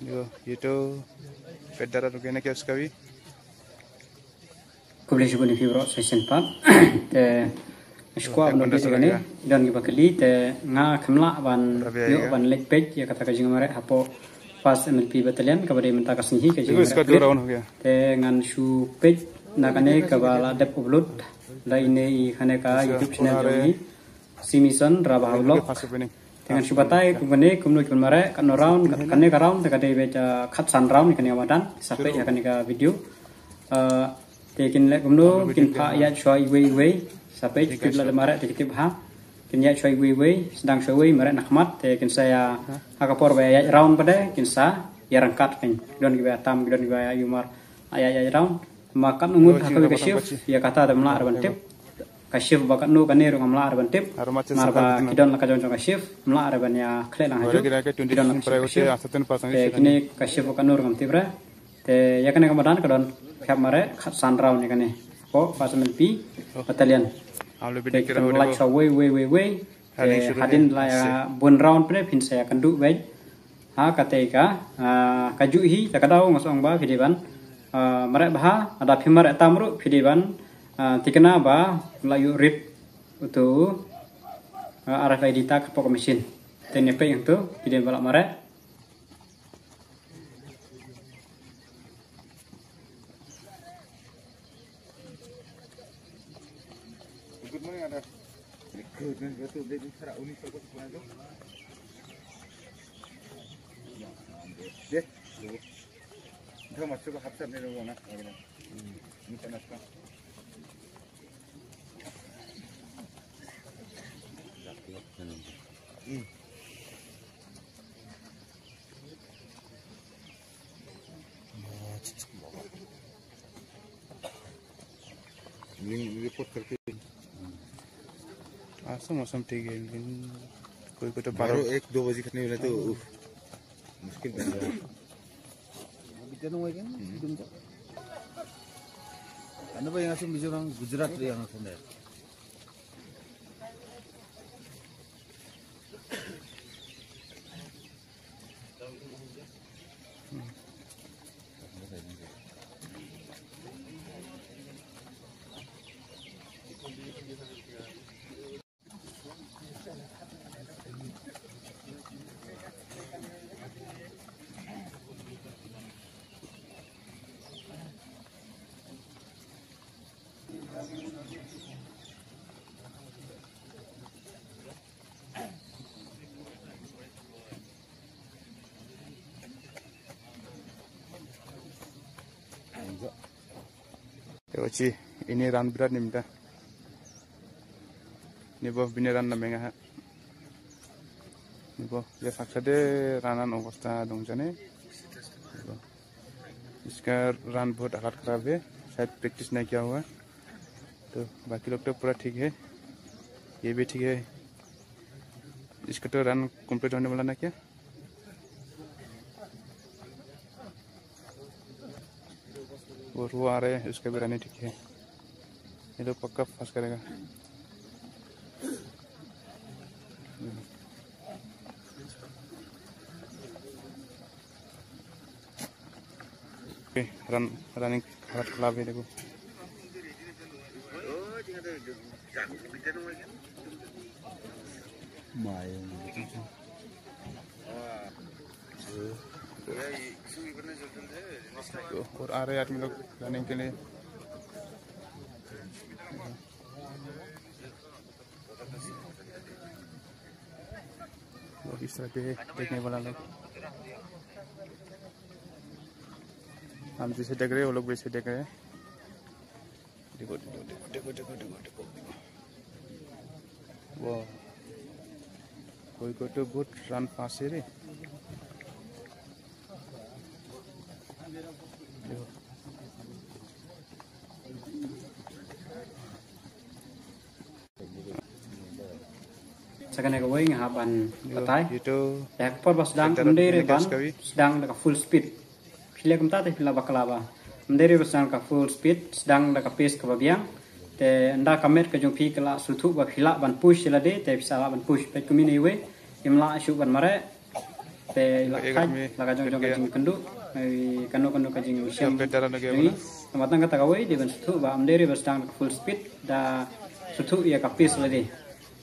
ये तो पेडरा रुके ना क्या उसका भी Kublish buni fibro session pap te squad no bit gane dan gi bakali te nga khamla ban yo ban leg page ya kata ka jingmare hapo pas MLP battalion kabare menta ka sinhi ka इसका 2 राउंड हो गया te ngan shu page na kane ka bala dep upload la ine I khane ka YouTube channel jogi simison rabah vlog dengan shu batai ku gane kumno kumare kan round kane ka round te ka de beja khat san round kane wadan sampai ya kane ka video kin le kumno kin pha ya choi wei sampai kip la mare te kip ha kin ya choi wei sedang choi mare nakmat te kin saya hakapor ba ya round pada kin sa ya rangkat kin don gi tam don gi ya yumar ya round makan ungut hakabe ka shift ya kata ada mla arban tip ka shift ba kanu kanero mla arban tip marba kidon la ka jon ka shift mla arban ya khle lang haju kini ka shift kanur ngam tibra te ya kane kamadan kadon khap mare khat san round ni kane ko pas MLP battalion हम लोग भी kira like so we hadin la bon round pre pin saya kandu bai ha kateka kaju hi takadau ngasong ba fidiban mare bah ada phimar etamru fidiban tikena ba layu rip itu RFID tag pok mesin TNP yang tu fidin balak mare Good morning, ada. Betul, dia serak unik aku sebenarnya tu. Dia, dia masuk ke hapsat ni dulu nak, ini panas kan? Ini report करके आसम मौसम ठीक है लेकिन कोई तो 12-1-2 बजे खतने वाला तो मुश्किल बन रहा है बिजन हुआ क्या बिजन तो anda ba yang asum bijarang Gujarat ri yang asum deh Oci, ini ran berat nih minta. Ini boh bini ran namanya ha. Ini boh ya saksade ranan अवस्था dong jane. इसका रन बहुत हालत खराब है शायद प्रैक्टिस नहीं किया हुआ तो बाकी लोग तो पूरा ठीक है ये भी ठीक है इसका तो रन कंप्लीट होने वाला ना क्या और वो आ रहे हैं उसका भी रन ठीक है ये तो पक्का पास करेगा रनिंग हालत खराब है देखो और आ रहे आदमी लोग रनिंग के लिए और इस तरह पे देखने वाला लोग हम जैसे देख रहे हैं वो लोग वैसे देख रहे हैं देखो देखो देखो देखो देखो देखो वो कोई कोई तो बहुत रन पास है रे Sekarang aku ingin ngapain batai ya por pas sedang mendiri ban sedang dekat full speed pilih kum tadi pilih bakalaba mendiri sedang dekat full speed sedang dekat pace ke babiang te anda kamet ke jumpi kela sutu ba pilih ban push sila de te bisa ban push baik kumini we imla asyuk ban mare te lakai laka jong jong kajing kendu kanu kanu kajing siam ini matang kata kawai di bensutu ba amderi bersedang full speed da sutu ia kapis lagi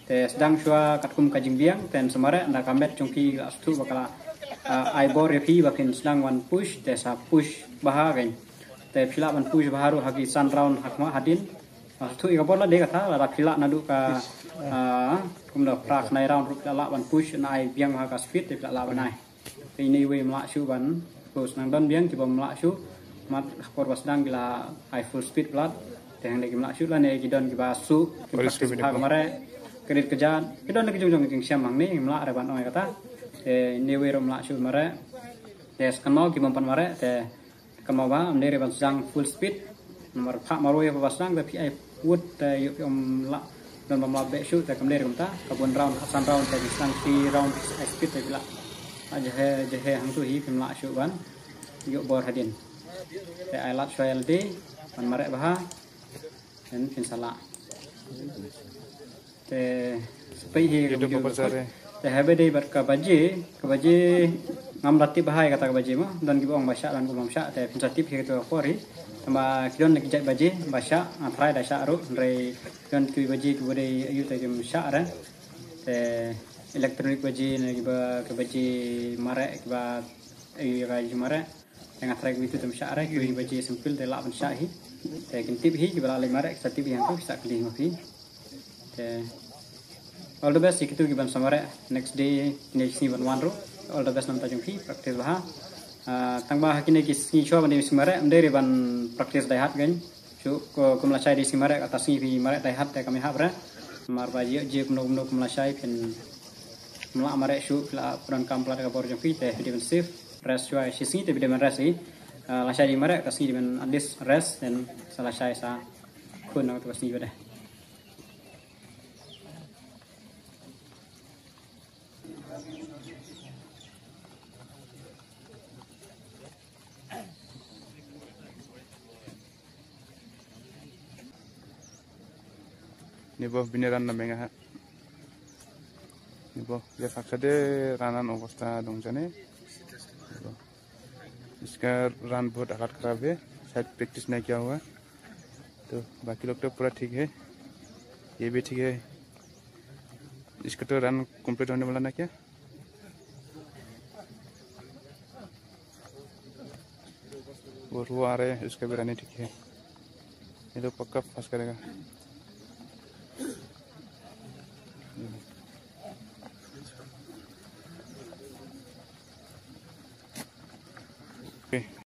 te sedang shua katkum kajing biang ten semare anda kamet jongki sutu bakala aibor repi bakin sedang one push te sa push bahagen te pila one push baharu hagi sun round hakma hadin sutu ia bola de kata la pila nadu ka kumda prak nai round rup la one push nai biang ha ka speed te pila la banai ini we melak shu ban terus nang don biang tiba melak shu mat kor basdang gila high full speed blood teng lagi melak shu la ne gidon giba su ha kamare kredit kejan gidon lagi jong jong siam mang ni melak re ban oi kata ini we ro melak shu mare des kanau gi mampan mare te kamau ba amne re ban sedang full speed nomor pak maru ya basdang tapi ai wood te yuk om la don mamla be shu te kamle rum ta kabun round asan round te sedang 3 round speed te bila jahe hang tu hi pemla syu ban yuk bor hadin te ailat soil di pan marek baha dan pin sala te sepai hi te habe dei bar ka baje ngam rati bahai kata ka baje ma dan gibong basya dan gumam sya te pin satip hi to kori tamba kidon nak jai baje basya atrai da sya ru rei don ki baje ki bodai ayu te gem sya ra te elektronik baji lagi ba ke baji marek ba ai baji marek yang atrak itu tem syara ki baji sempil de la ban syahi te kintip hi ki bala marek satip yang tu bisa kli ngopi te all the best ikitu ki ban samare next day next ni ban wanro all the best nam tajung hi praktis bah tang ba hakine ki si show ban simare amde ban praktis dai hat gan chu ko kumla chai di simare atas ni bi marek dai hat te kami habra mar baji je kumno kumla chai pen melak marek syu la puran kampla ka bor jong te di ben safe rest jua sisi te di ben rest i la syai di marek kasih di ben adis rest dan salah syai sa kun nang tu kasih bade ni boh bineran na menga ha Ibo ya saksade ranan अवस्था dong jane इसका रन बहुत आघात खराब है शायद प्रैक्टिस नहीं किया हुआ तो बाकी लोग तो पूरा ठीक है ये भी ठीक है इसका तो रन कंप्लीट होने वाला ना क्या और वो आ रहे हैं उसका भी रन ठीक है ये तो पक्का पास करेगा Okay.